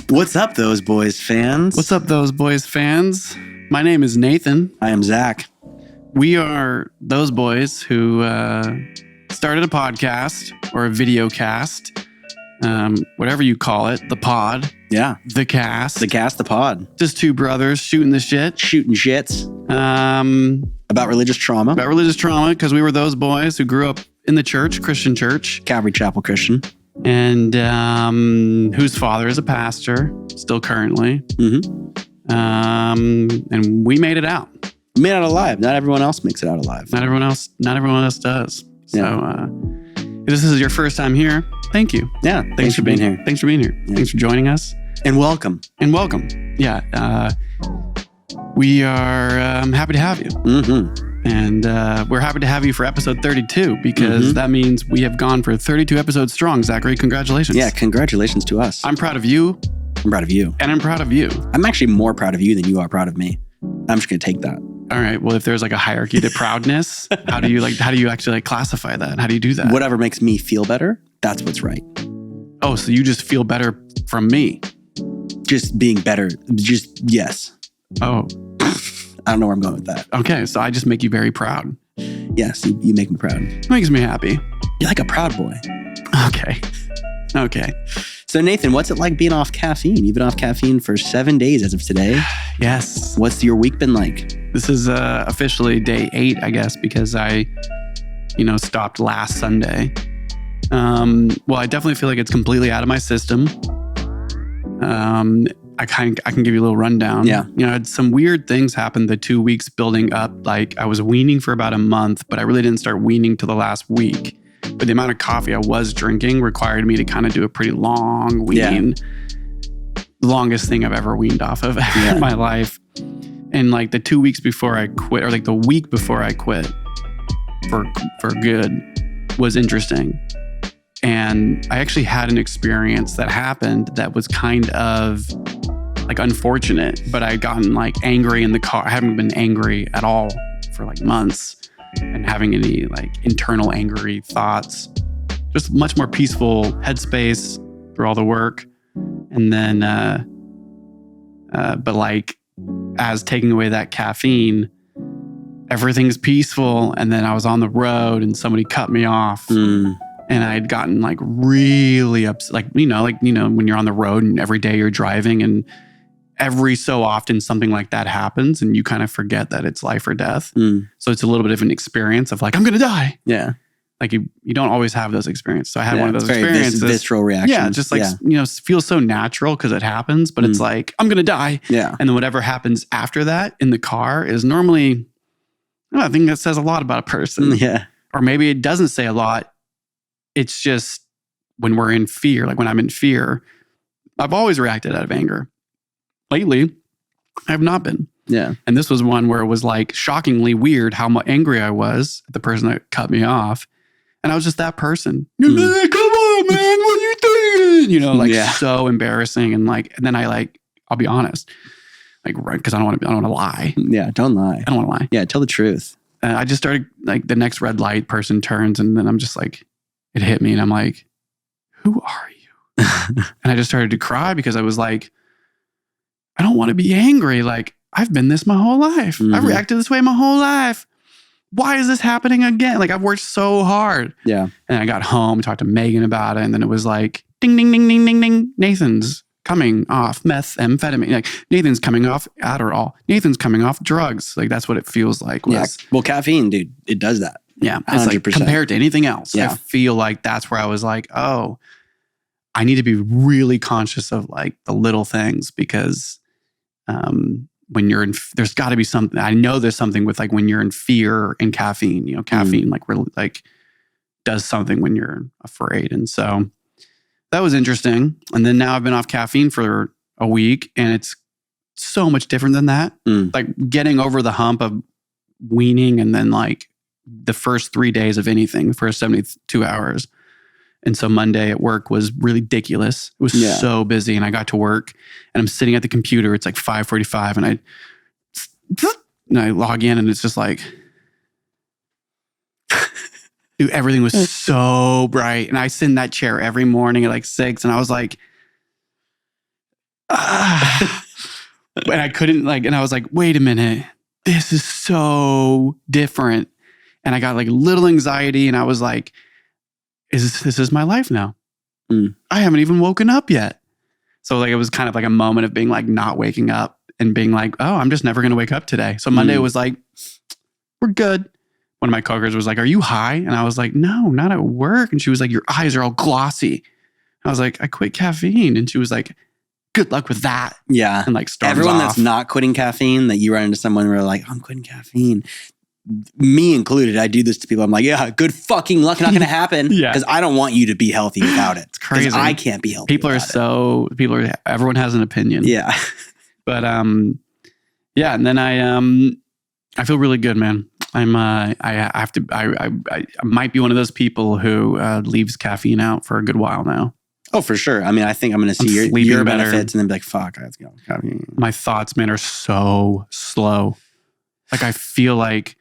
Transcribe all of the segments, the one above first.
What's up, those boys fans? What's up, those boys fans? My name is Nathan. I am Zach. We are those boys who started a podcast or a video cast, whatever you call it, the pod. Yeah. The cast. The pod. Just two brothers shooting the shit. Shooting shits. About religious trauma. About religious trauma, because we were those boys who grew up in the church, Christian church. Calvary Chapel Christian. And whose father is a pastor, still currently. Mm-hmm. And we made it out. Made it out alive. Not everyone else makes it out alive. Not everyone else does. Yeah. So if this is your first time here, thank you. Yeah. Thanks for being here. Thanks for being here. Yeah. Thanks for joining us. And welcome. Yeah. We are happy to have you. Mm-hmm. And we're happy to have you for episode 32 because that means we have gone for 32 episodes strong. Zachary, congratulations. Yeah, congratulations to us. I'm proud of you. I'm proud of you. And I'm proud of you. I'm actually more proud of you than you are proud of me. I'm just going to take that. All right. Well, if there's like a hierarchy to proudness, how do you actually classify that? How do you do that? Whatever makes me feel better, that's what's right. Oh, so you just feel better from me? Just being better. Just, yes. Oh. I don't know where I'm going with that. Okay. So I just make you very proud. Yes, you make me proud. It makes me happy. You're like a proud boy. Okay. So Nathan, what's it like being off caffeine? You've been off caffeine for 7 days as of today. Yes. What's your week been like? This is officially day 8, I guess, because I, stopped last Sunday. Well, I definitely feel like it's completely out of my system. I can give you a little rundown. Yeah. I had some weird things happen the 2 weeks building up. Like I was weaning for about a month, but I really didn't start weaning till the last week. But the amount of coffee I was drinking required me to kind of do a pretty long wean. Yeah. Longest thing I've ever weaned off of in my life. And like the 2 weeks before I quit, or like the week before I quit for good was interesting. And I actually had an experience that happened that was kind of like unfortunate, but I had gotten like angry in the car. I haven't been angry at all for like months and having any like internal angry thoughts, just much more peaceful headspace through all the work. And then, but like as taking away that caffeine, everything's peaceful. And then I was on the road and somebody cut me off. And I had gotten like really upset, like, when you're on the road and every day you're driving and every so often something like that happens and you kind of forget that it's life or death. So it's a little bit of an experience of like, I'm going to die. Yeah. Like you don't always have those experiences. So I had one of those experiences. Visceral reactions. Yeah. Just like, feels so natural because it happens, but it's like, I'm going to die. Yeah. And then whatever happens after that in the car is normally, I think that says a lot about a person. Yeah. Or maybe it doesn't say a lot. It's just when we're in fear, like when I'm in fear, I've always reacted out of anger. Lately, I have not been. Yeah. And this was one where it was like shockingly weird how angry I was at the person that cut me off. And I was just that person. Come on, man, what are you doing? So embarrassing. And then I'll be honest, because I don't want to lie. Yeah, don't lie. I don't want to lie. Yeah, tell the truth. I just started like the next red light person turns and then I'm just like, it hit me and I'm like, who are you? And I just started to cry because I was like, I don't want to be angry. Like, I've been this my whole life. I've reacted this way my whole life. Why is this happening again? Like, I've worked so hard. Yeah. And I got home, talked to Megan about it. And then it was like, ding, ding, ding, ding, ding, ding. Nathan's coming off methamphetamine. Like, Nathan's coming off Adderall. Nathan's coming off drugs. Like, that's what it feels like. Yeah. Well, caffeine, dude, it does that. Yeah. It's 100%. Like compared to anything else. Yeah. I feel like that's where I was like, oh, I need to be really conscious of like the little things because when you're in, there's got to be something. I know there's something with like when you're in fear and caffeine. Caffeine like really like does something when you're afraid, and so that was interesting. And then now I've been off caffeine for a week, and it's so much different than that. Like getting over the hump of weaning, and then like the first 3 days of anything, the first 72 hours. And so Monday at work was ridiculous. It was so busy, and I got to work and I'm sitting at the computer. It's like 5:45 and I log in and it's just like, dude, everything was so bright. And I sit in that chair every morning at like 6 and I was like, And I couldn't and I was like, wait a minute, this is so different. And I got like little anxiety and I was like, this is my life now. I haven't even woken up yet. So like, it was kind of like a moment of being like not waking up and being like, oh, I'm just never going to wake up today. So Monday was like, we're good. One of my coworkers was like, are you high? And I was like, no, not at work. And she was like, your eyes are all glossy. I was like, I quit caffeine. And she was like, good luck with that. Yeah. And like storms everyone off. That's not quitting caffeine, that you run into someone where like, I'm quitting caffeine. Me included, I do this to people. I'm like, yeah, good fucking luck, not going to happen. Yeah. Because I don't want you to be healthy without it. It's crazy. I can't be healthy. Everyone has an opinion. Yeah. But yeah. And then I feel really good, man. I might be one of those people who leaves caffeine out for a good while now. Oh, for sure. I mean, I think I'm going to see your benefits and then be like, fuck, I have to go caffeine. My thoughts, man, are so slow. Like I feel like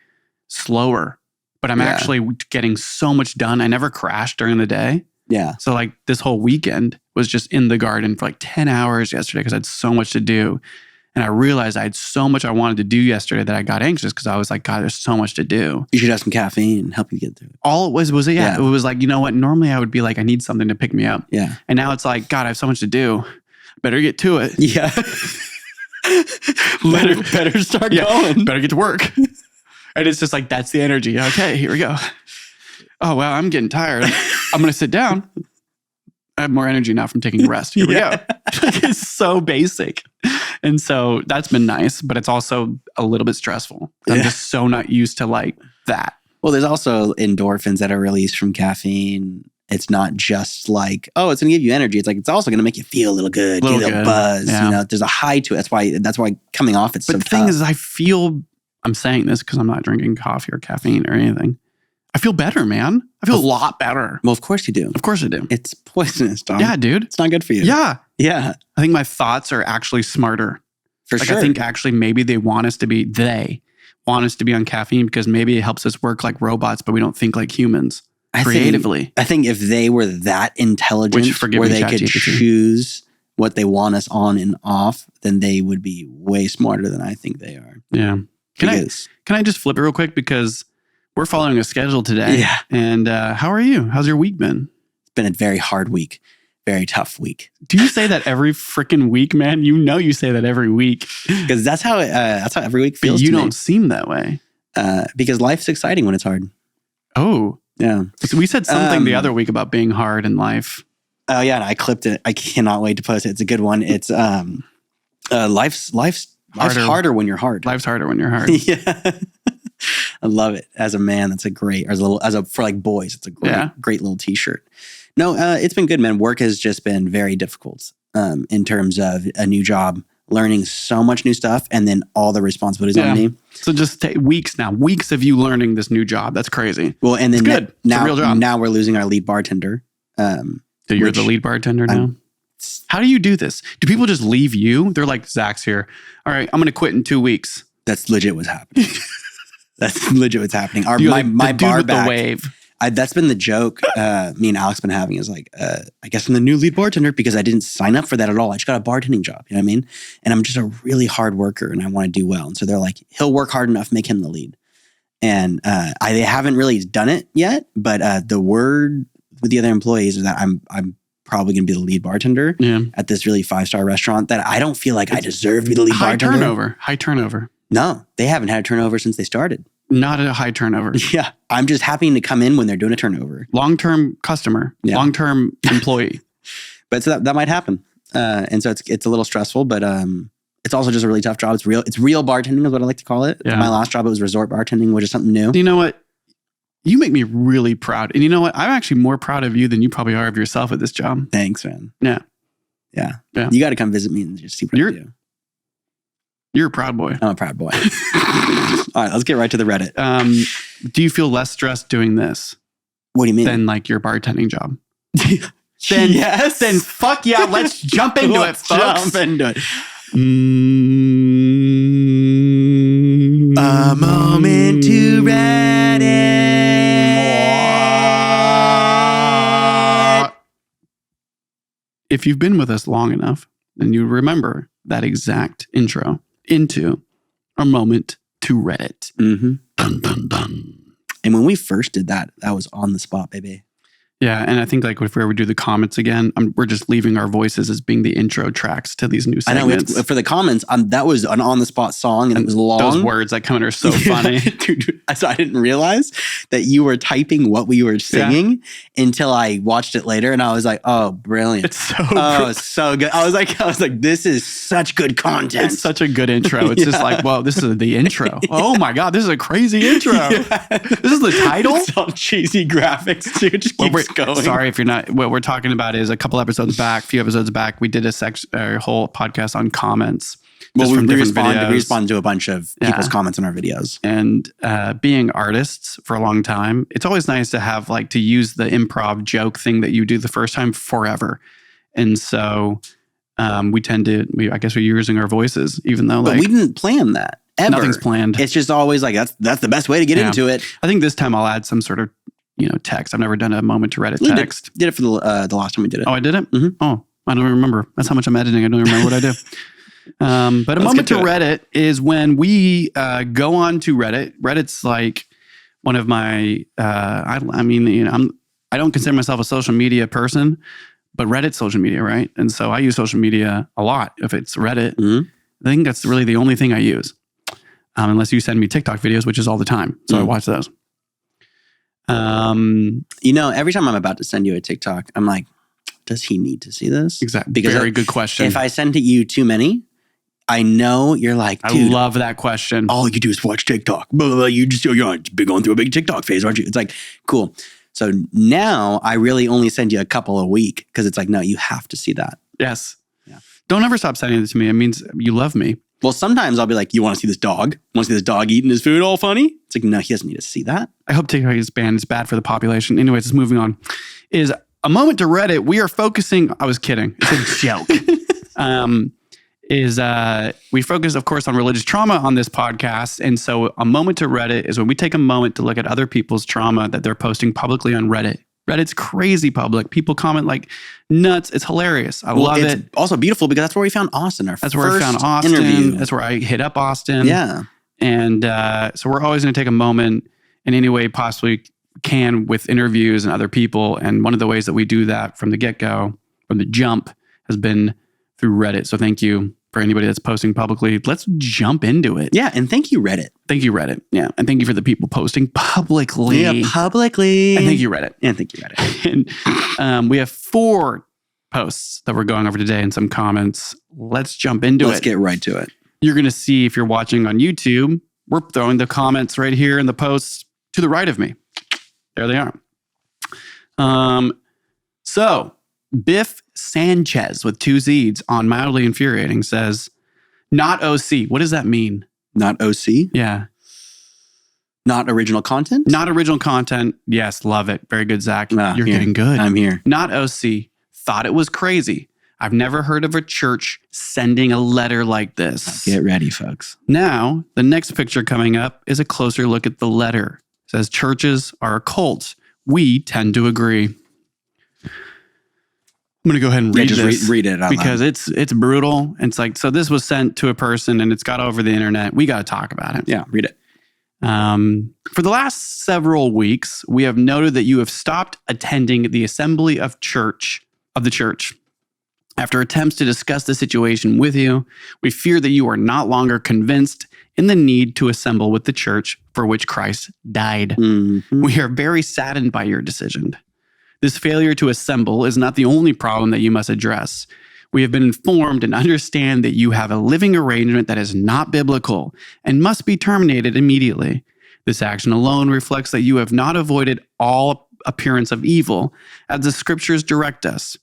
slower, but I'm actually getting so much done. I never crashed during the day. Yeah. So like this whole weekend was just in the garden for like 10 hours yesterday because I had so much to do. And I realized I had so much I wanted to do yesterday that I got anxious because I was like, God, there's so much to do. You should have some caffeine help you get through it. All it was it was like, you know what? Normally I would be like, I need something to pick me up. Yeah. And now it's like, God, I have so much to do. Better get to it. Yeah. better start going. Better get to work. And it's just like, that's the energy. Okay, here we go. Oh, wow, I'm getting tired. I'm going to sit down. I have more energy now from taking a rest. Here we go. It's so basic. And so that's been nice, but it's also a little bit stressful. I'm just so not used to like that. Well, there's also endorphins that are released from caffeine. It's not just like, oh, it's going to give you energy. It's like, it's also going to make you feel a little good, give you a little buzz. Yeah. You know, there's a high to it. That's why coming off it's so tough. But the thing is, I'm saying this because I'm not drinking coffee or caffeine or anything. I feel better, man. I feel a lot better. Well, of course you do. Of course I do. It's poisonous, Tom. Yeah, dude. It's not good for you. Yeah. Yeah. I think my thoughts are actually smarter. For sure. I think actually maybe they want us to be on caffeine because maybe it helps us work like robots, but we don't think like humans creatively. I think if they were that intelligent where they could choose what they want us on and off, then they would be way smarter than I think they are. Yeah. Can I just flip it real quick because we're following a schedule today. Yeah. And how are you? How's your week been? It's been a very hard week. Very tough week. Do you say that every freaking week, man? You know you say that every week. Because that's how every week feels. But you don't seem that way. Because life's exciting when it's hard. Oh. Yeah. So we said something the other week about being hard in life. Oh yeah, and I clipped it. I cannot wait to post it. It's a good one. It's life's harder when you're hard. Life's harder when you're hard. Yeah. I love it. As a man, that's a great, for like boys, it's a great little t-shirt. No, it's been good, man. Work has just been very difficult in terms of a new job, learning so much new stuff, and then all the responsibilities on me. So just take weeks of you learning this new job. That's crazy. Well, and then good. It's a real job. Now we're losing our lead bartender. So you're the lead bartender now? How do you do this? Do people just leave you? They're like, Zach's here. All right, I'm going to quit in 2 weeks. That's legit what's happening. That's legit what's happening. My bar back. The wave. That's been the joke me and Alex been having is like, I guess I'm the new lead bartender because I didn't sign up for that at all. I just got a bartending job, you know what I mean? And I'm just a really hard worker and I want to do well. And so they're like, he'll work hard enough, make him the lead. And they haven't really done it yet, but the word with the other employees is that I'm probably going to be the lead bartender at this really 5-star restaurant that I don't feel like I deserve to be the lead bartender. High turnover. No, they haven't had a turnover since they started. Not a high turnover. Yeah. I'm just happy to come in when they're doing a turnover. Long-term customer, long-term employee. But so that might happen. And so it's a little stressful, but it's also just a really tough job. It's real bartending is what I like to call it. Yeah. My last job, it was resort bartending, which is something new. You know what? You make me really proud. And you know what? I'm actually more proud of you than you probably are of yourself at this job. Thanks, man. Yeah. Yeah. You got to come visit me and just see what I do. You're a proud boy. I'm a proud boy. All right, let's get right to the Reddit. Do you feel less stressed doing this? What do you mean? Than like your bartending job? Yes. Then fuck yeah, let's jump into it, folks. Jump into it. A moment to Reddit. If you've been with us long enough, then you remember that exact intro into A Moment to Reddit. Mm-hmm. Dun, dun, dun. And when we first did that, that was on the spot, baby. Yeah, and I think like if we ever do the comments again, we're just leaving our voices as being the intro tracks to these new segments. I know, for the comments, that was an on-the-spot song, and it was long. Those words that come in are so funny. Dude, so I didn't realize that you were typing what we were singing until I watched it later, and I was like, oh, brilliant. It's so so good. I was like, this is such good content. It's such a good intro. It's just like, whoa, this is the intro. Oh my God, this is a crazy intro. This is the title? It's all cheesy graphics, too. It just keeps going. Sorry if you're not. What we're talking about is a few episodes back, we did a whole podcast on comments. Well, we respond to a bunch of people's comments on our videos. And being artists for a long time, it's always nice to have to use the improv joke thing that you do the first time forever. And so we we're using our voices, even though but we didn't plan that. Ever. Nothing's planned. It's just always that's the best way to get into it. I think this time I'll add some sort of text. I've never done a moment to Reddit text. Did it for the last time we did it. Oh, I did it? Mm-hmm. Oh, I don't remember. That's how much I'm editing. I don't remember what I do. But a moment to Reddit is when we go on to Reddit. Reddit's like one of my, I don't consider myself a social media person, but Reddit's social media, right? And so I use social media a lot. If it's Reddit, I think that's really the only thing I use. Unless you send me TikTok videos, which is all the time. So I watch those. Every time I'm about to send you a TikTok, I'm like, does he need to see this? Exactly. Because very good question. If I send to you too many, I know you're like, dude, I love that question. All you do is watch TikTok. Blah, blah, blah. You're going through a big TikTok phase, aren't you? It's like, cool. So now I really only send you a couple a week because it's like, no, you have to see that. Yes. Yeah. Don't ever stop sending it to me. It means you love me. Well, sometimes I'll be like, you want to see this dog? Want to see this dog eating his food all funny? It's like, no, he doesn't need to see that. I hope TikTok is banned. It's bad for the population. Anyways, just moving on. Is a moment to Reddit. We are focusing. I was kidding. It's a joke. We focus, of course, on religious trauma on this podcast. And so a moment to Reddit is when we take a moment to look at other people's trauma that they're posting publicly on Reddit. Reddit's crazy public. People comment like nuts. It's hilarious. I love it. It's also beautiful because that's where we found Austin. That's where we found Austin. Interview. That's where I hit up Austin. Yeah. And so we're always going to take a moment in any way possibly can with interviews and other people. And one of the ways that we do that from the get-go, from the jump, has been through Reddit. So thank you for anybody that's posting publicly. Let's jump into it. Yeah. And thank you, Reddit. Thank you, Reddit. Yeah. And thank you for the people posting publicly. Yeah, publicly. And thank you, Reddit. And thank you, Reddit. And we have 4 posts that we're going over today and some comments. Let's jump into it. Let's get right to it. You're going to see, if you're watching on YouTube, we're throwing the comments right here in the posts to the right of me. There they are. So Biff Sanchez with 2 Z's on Mildly Infuriating says, not OC. What does that mean? Not OC? Yeah. Not original content? Not original content. Yes, love it. Very good, Zach. You're getting good. I'm here. Not OC. Thought it was crazy. I've never heard of a church sending a letter like this. Get ready, folks. Now, the next picture coming up is a closer look at the letter. It says, churches are a cult. We tend to agree. I'm going to go ahead and read this. Read it out because loud. It's brutal. It's like, so this was sent to a person and it's got over the internet. We got to talk about it. Yeah, read it. For the last several weeks, we have noted that you have stopped attending the assembly of the church. After attempts to discuss the situation with you, we fear that you are not longer convinced in the need to assemble with the church for which Christ died. Mm-hmm. We are very saddened by your decision. This failure to assemble is not the only problem that you must address. We have been informed and understand that you have a living arrangement that is not biblical and must be terminated immediately. This action alone reflects that you have not avoided all appearance of evil, as the scriptures direct us.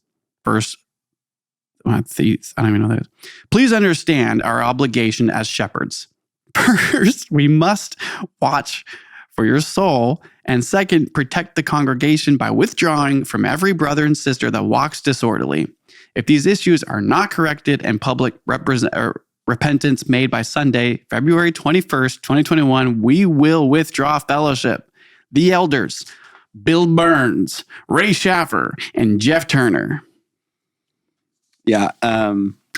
First, I don't even know what that is. Please understand our obligation as shepherds. First, we must watch for your soul, and second, protect the congregation by withdrawing from every brother and sister that walks disorderly. If these issues are not corrected and public repentance made by Sunday, February 21st, 2021, we will withdraw fellowship. The elders, Bill Burns, Ray Schaffer, and Jeff Turner. Yeah,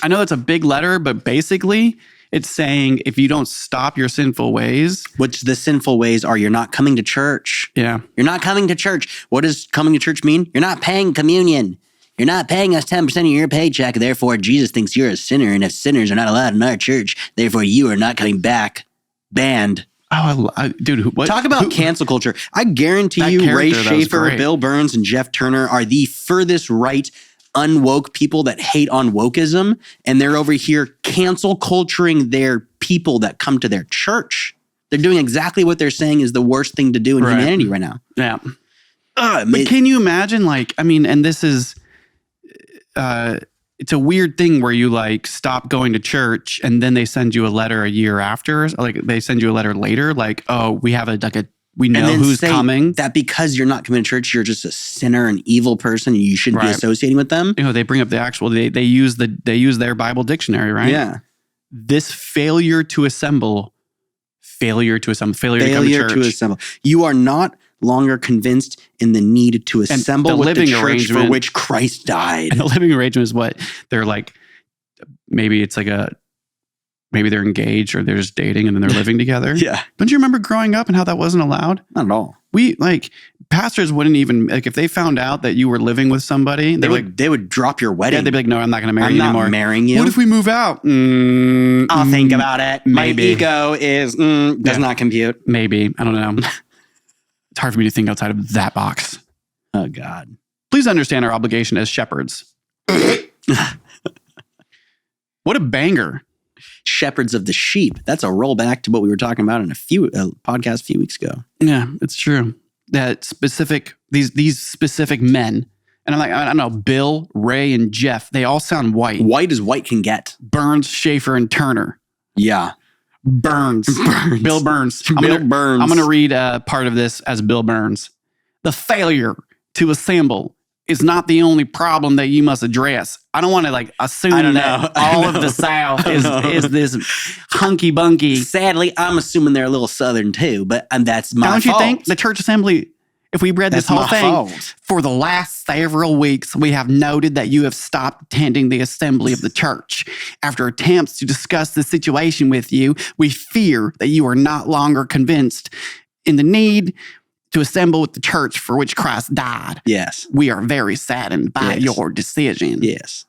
I know that's a big letter, but basically it's saying if you don't stop your sinful ways. Which the sinful ways are, you're not coming to church. Yeah. You're not coming to church. What does coming to church mean? You're not paying communion. You're not paying us 10% of your paycheck. Therefore, Jesus thinks you're a sinner. And if sinners are not allowed in our church, therefore you are not coming back. Banned. Oh, dude, what? Talk about cancel culture. I guarantee you Ray Schaefer, Bill Burns, and Jeff Turner are the furthest right unwoke people that hate on wokeism. And they're over here cancel culturing their people that come to their church. They're doing exactly what they're saying is the worst thing to do in humanity right now. Yeah. But can you imagine, like, I mean, and this is, it's a weird thing where you like stop going to church and then they send you a letter a year after, like they send you a letter later, like, oh, we have we know who's coming. That because you're not coming to church, you're just a sinner, an evil person, and you shouldn't be associating with them. You know, they bring up the actual, they use their Bible dictionary, right? Yeah. This failure to come to church. You are not longer convinced in the need to assemble with the church for which Christ died. And the living arrangement is what they're like. Maybe they're engaged or they're just dating and then they're living together. Yeah. Don't you remember growing up and how that wasn't allowed? Not at all. Pastors wouldn't even, like, if they found out that you were living with somebody, they would drop your wedding. Yeah, they'd be like, no, I'm not going to marry you anymore. I'm not marrying you. What if we move out? I'll think about it. Maybe. My ego does not compute. Maybe. I don't know. It's hard for me to think outside of that box. Oh, God. Please understand our obligation as shepherds. What a banger. Shepherds of the sheep. That's a rollback to what we were talking about in a podcast a few weeks ago. Yeah, it's true. That specific, these specific men. And I'm like, I don't know, Bill, Ray, and Jeff, they all sound white. White as white can get. Burns, Schaefer, and Turner. Yeah. Burns. Bill Burns. Burns. I'm going to read part of this as Bill Burns. The failure to assemble is not the only problem that you must address. I don't want to assume that all of the South is this hunky bunky. Sadly, I'm assuming they're a little Southern too, but that's my fault. Don't you think the church assembly, if we read this whole thing, for the last several weeks, we have noted that you have stopped attending the assembly of the church. After attempts to discuss the situation with you, we fear that you are not longer convinced in the need to assemble with the church for which Christ died. Yes. We are very saddened by your decision. Yes.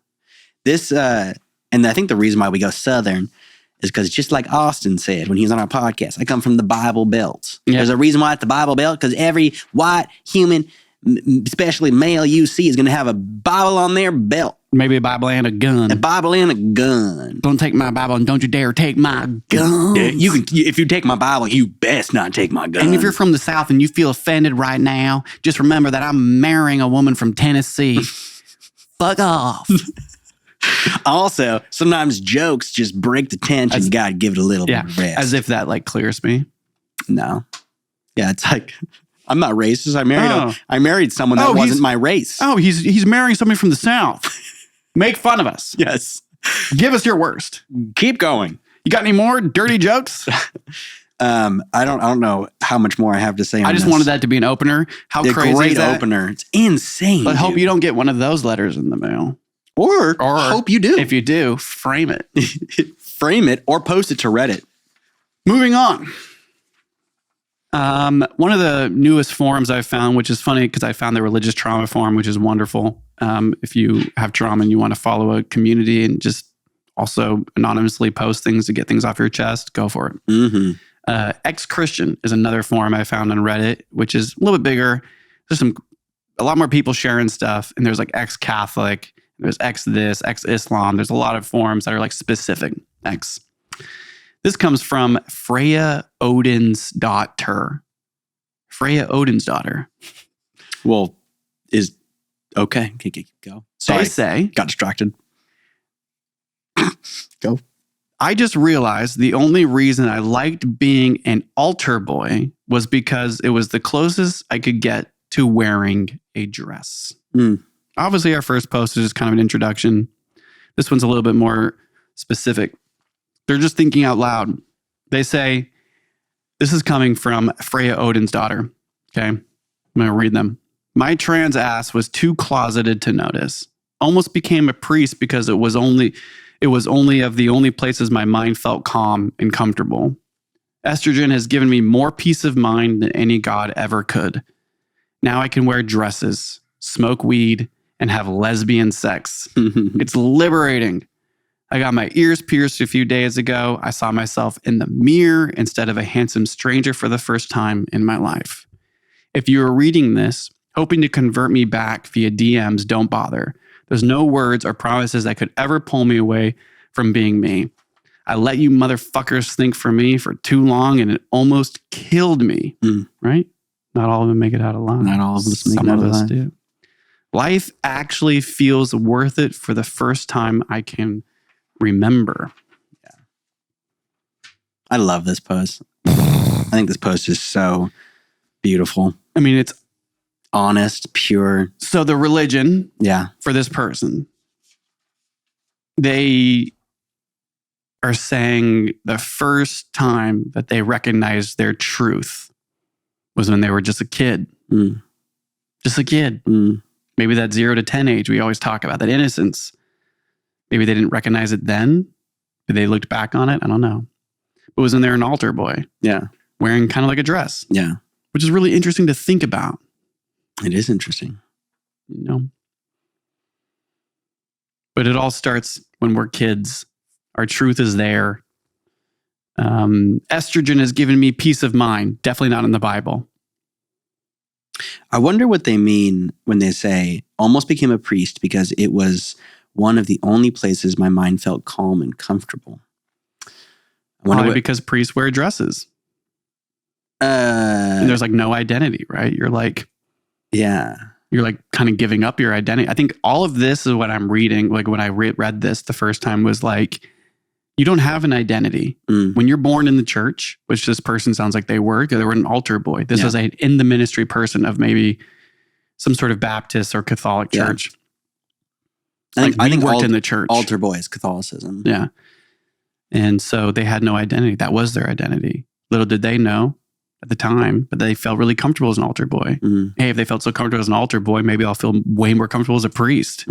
This, and I think the reason why we go Southern is because just like Austin said when he was on our podcast, I come from the Bible Belt. Yeah. There's a reason why it's the Bible Belt, because every white human, especially male you see, is going to have a Bible on their belt. Maybe a Bible and a gun. A Bible and a gun. Don't take my Bible and don't you dare take my gun. If you take my Bible, you best not take my gun. And if you're from the South and you feel offended right now, just remember that I'm marrying a woman from Tennessee. Fuck off. Also, sometimes jokes just break the tension. You got to give it a little bit of rest. As if that clears me. No. Yeah, it's like, I'm not racist. I married someone that wasn't my race. Oh, he's marrying somebody from the South. Make fun of us. Yes. Give us your worst. Keep going. You got any more dirty jokes? I don't know how much more I have to say on I just wanted that to be an opener. How crazy is that? Opener. It's insane. But hope you don't get one of those letters in the mail. Or hope you do. If you do, frame it. Frame it or post it to Reddit. Moving on. One of the newest forums I found, which is funny because I found the religious trauma forum, which is wonderful. If you have trauma and you want to follow a community and just also anonymously post things to get things off your chest, go for it. Mm-hmm. Ex-Christian is another forum I found on Reddit, which is a little bit bigger. There's a lot more people sharing stuff, and there's ex-Catholic, there's ex-this, ex-Islam. There's a lot of forums that are specific ex. This comes from Freya Odin's-daughter. Freya Odin's daughter. Well, okay. Go. Sorry. They say. Got distracted. Go. I just realized the only reason I liked being an altar boy was because it was the closest I could get to wearing a dress. Obviously, our first post is just kind of an introduction. This one's a little bit more specific. They're just thinking out loud. They say, this is coming from Freya Odin's daughter. Okay, I'm going to read them. My trans ass was too closeted to notice. Almost became a priest because it was It was only of the only places my mind felt calm and comfortable. Estrogen has given me more peace of mind than any god ever could. Now I can wear dresses, smoke weed, and have lesbian sex. It's liberating. I got my ears pierced a few days ago. I saw myself in the mirror instead of a handsome stranger for the first time in my life. If you are reading this, hoping to convert me back via DMs, don't bother. There's no words or promises that could ever pull me away from being me. I let you motherfuckers think for me for too long and it almost killed me. Right? Not all of them make it out alive. Not all of us make Some it out of us alive. do. Life actually feels worth it for the first time I can remember. I love this post. I think this post is so beautiful. I mean, it's honest, pure. so the religion Yeah. for this person, they are saying the first time that they recognized their truth was when they were just a kid. Just a kid. Maybe that 0 to 10 age we always talk about, that innocence. Maybe they didn't recognize it then, but they looked back on it. I don't know. But it was when they were an altar boy. Yeah. Wearing kind of like a dress. Yeah. Which is really interesting to think about. It is interesting. You know? But it all starts when we're kids. Our truth is there. Estrogen has given me peace of mind. Definitely not in the Bible. I wonder what they mean when they say, almost became a priest because it was one of the only places my mind felt calm and comfortable. I wonder Probably because priests wear dresses. Uh, And there's like no identity, right? You're like kind of giving up your identity. I think all of this is what I'm reading. Like when I read this the first time was like, you don't have an identity. When you're born in the church, which this person sounds like they were an altar boy. This was a in the ministry person of maybe some sort of Baptist or Catholic church. I think worked in the church. Altar boy is Catholicism. Yeah. And so they had no identity. That was their identity. Little did they know at the time, but they felt really comfortable as an altar boy. Hey, if they felt so comfortable as an altar boy, maybe I'll feel way more comfortable as a priest.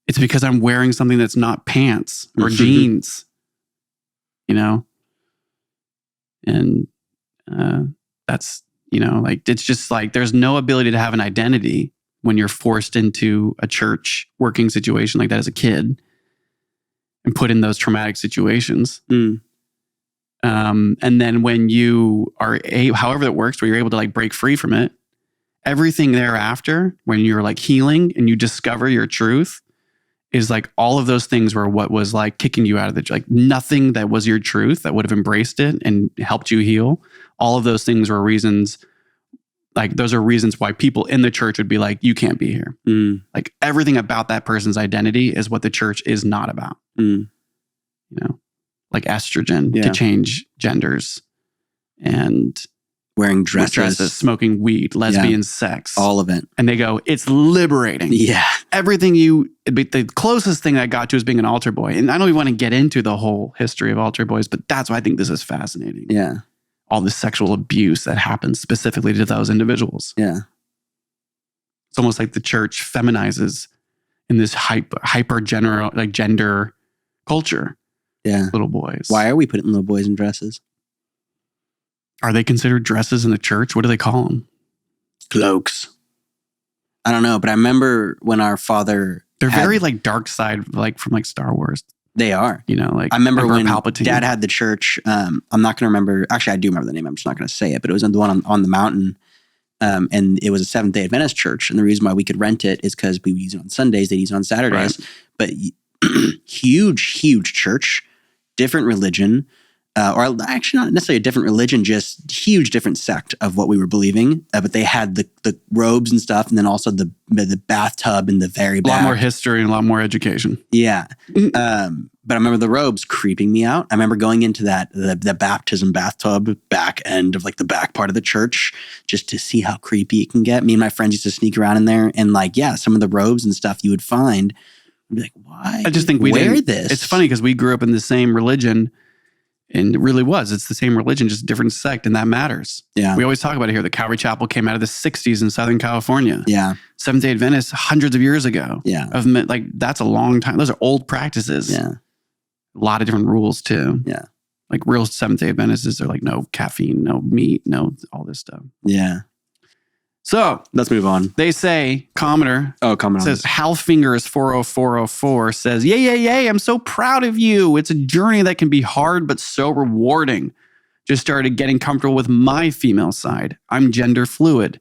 It's because I'm wearing something that's not pants or jeans, you know? And that's, you know, like, it's just like, there's no ability to have an identity when you're forced into a church working situation like that as a kid and put in those traumatic situations. And then when you are, however that works, where you're able to like break free from it, everything thereafter, when you're like healing and you discover your truth, is like all of those things were what was like kicking you out of the, like nothing that was your truth that would have embraced it and helped you heal. All of those things were reasons, like those are reasons why people in the church would be like, you can't be here. Like everything about that person's identity is what the church is not about. You know, like estrogen to change genders and wearing dresses, smoking weed, lesbian sex, all of it. And they go, it's liberating. Yeah. Everything the closest thing I got to is being an altar boy. And I don't even want to get into the whole history of altar boys, but that's why I think this is fascinating. Yeah. All the sexual abuse that happens specifically to those individuals. Yeah. It's almost like the church feminizes in this hyper general, like gender culture. Yeah. Little boys. Why are we putting little boys in dresses? Are they considered dresses in the church? What do they call them? Cloaks. I don't know, but I remember when our father... They're very like dark side, like from like Star Wars. They are. You know, like I remember Emperor when Palpatine. Dad had the church. I'm not going to remember. Actually, I do remember the name. I'm just not going to say it. But it was the one on the mountain. And it was a Seventh-day Adventist church. And the reason why we could rent it is because we would use it on Sundays. They'd use it on Saturdays. Right. But huge church, different religion. Or actually not necessarily a different religion, just huge different sect of what we were believing. But they had the robes and stuff, and then also the bathtub in the very back. A lot more history and a lot more education. Yeah. But I remember the robes creeping me out. I remember going into the baptism bathtub back end of like the back part of the church just to see how creepy it can get. Me and my friends used to sneak around in there, and like, yeah, some of the robes and stuff you would find. I'd be like, why? I just think we wear didn't. This. It's funny because we grew up in the same religion. And it really was. It's the same religion, just a different sect, and that matters. Yeah. We always talk about it here. The Calvary Chapel came out of the 60s in Southern California. Yeah. Seventh-day Adventists hundreds of years ago. Yeah. Like, that's a long time. Those are old practices. Yeah. a lot of different rules too. Yeah. Like real Seventh-day Adventists are like, no caffeine, no meat, no all this stuff. Yeah. So Let's move on. they say, commenter Comment says, Halfingers 40404 says, yay, I'm so proud of you. It's a journey that can be hard, but so rewarding. Just started getting comfortable with my female side. I'm gender fluid.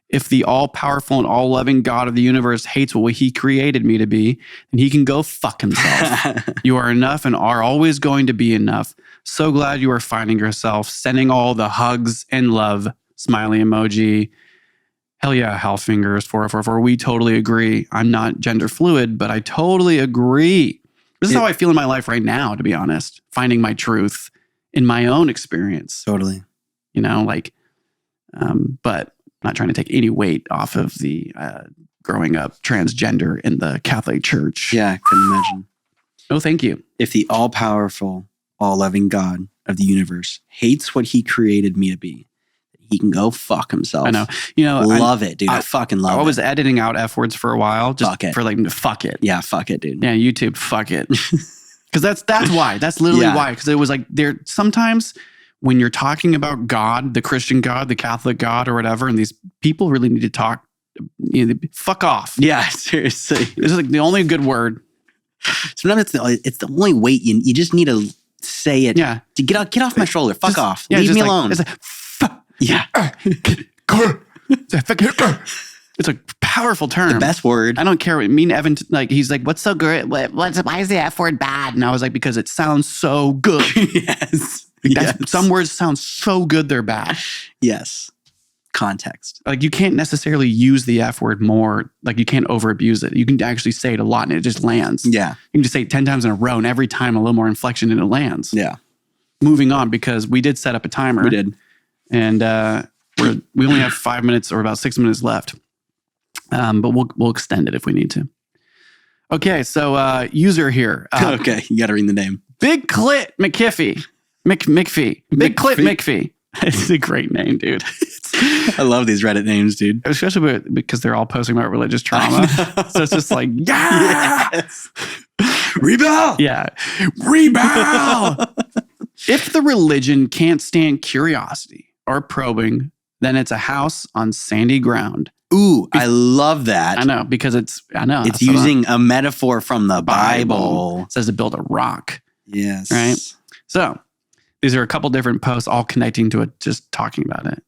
If the all-powerful and all-loving God of the universe hates what he created me to be, then he can go fuck himself. You are enough and are always going to be enough. So glad you are finding yourself. Sending all the hugs and love. Smiley emoji. Hell yeah, Halfingers 404. We totally agree. I'm not gender fluid, but I totally agree. This is how I feel in my life right now, to be honest. Finding my truth in my own experience. Totally. You know, like, but not trying to take any weight off of the growing up transgender in the Catholic Church. Yeah, I couldn't imagine. No, thank you. If the all-powerful, all-loving God of the universe hates what he created me to be, he can go fuck himself. I know. You know, love it, dude. I fucking love it. I was editing out F words for a while. Just fuck it. For like, fuck it. Yeah, fuck it, dude. Yeah, YouTube, fuck it. Because that's why. That's literally why. Because it was like, there sometimes when you're talking about God, the Christian God, the Catholic God, or whatever, and these people really need to talk, fuck off. Yeah, seriously. This is like the only good word. Sometimes it's the only weight. You just need to say it. Yeah. To get off my shoulder. Fuck off. Yeah, Leave me like, alone. It's like, yeah. It's a powerful term. The best word. I don't care. Me and Evan, like, he's like, what's so good? Why is the F word bad? And I was like, because it sounds so good. Yes. Some words sound so good, they're bad. Yes. Context. Like, you can't necessarily use the F word more. Like, you can't over abuse it. You can actually say it a lot and it just lands. Yeah. You can just say it 10 times in a row and every time a little more inflection and it lands. Yeah. Moving on, because we did set up a timer. We did. And we only have 5 minutes or about 6 minutes left. But we'll extend it if we need to. Okay, so user here. Okay, you got to read the name. Big Clit McKiffey. McPhee. Big Clit McPhee. It's a great name, dude. I love these Reddit names, dude. Especially because they're all posting about religious trauma. So it's just like, yes! Rebel! Yeah. Rebel! If the religion can't stand curiosity or probing, then it's a house on sandy ground. Ooh, I love that. I know, because it's using a metaphor from the Bible. It says to build a rock. Yes. Right? So these are a couple different posts all connecting to it, just talking about it.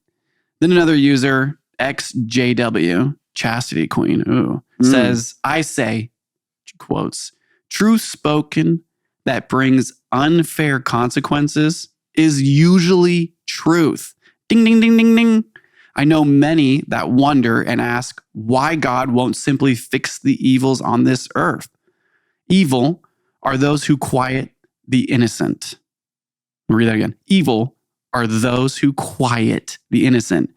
Then another user, XJW, Chastity Queen, says, I say, quotes, truth spoken that brings unfair consequences is usually truth. Ding, ding, ding, ding, ding. I know many that wonder and ask why God won't simply fix the evils on this earth. Evil are those who quiet the innocent. I'll read that again. Evil are those who quiet the innocent.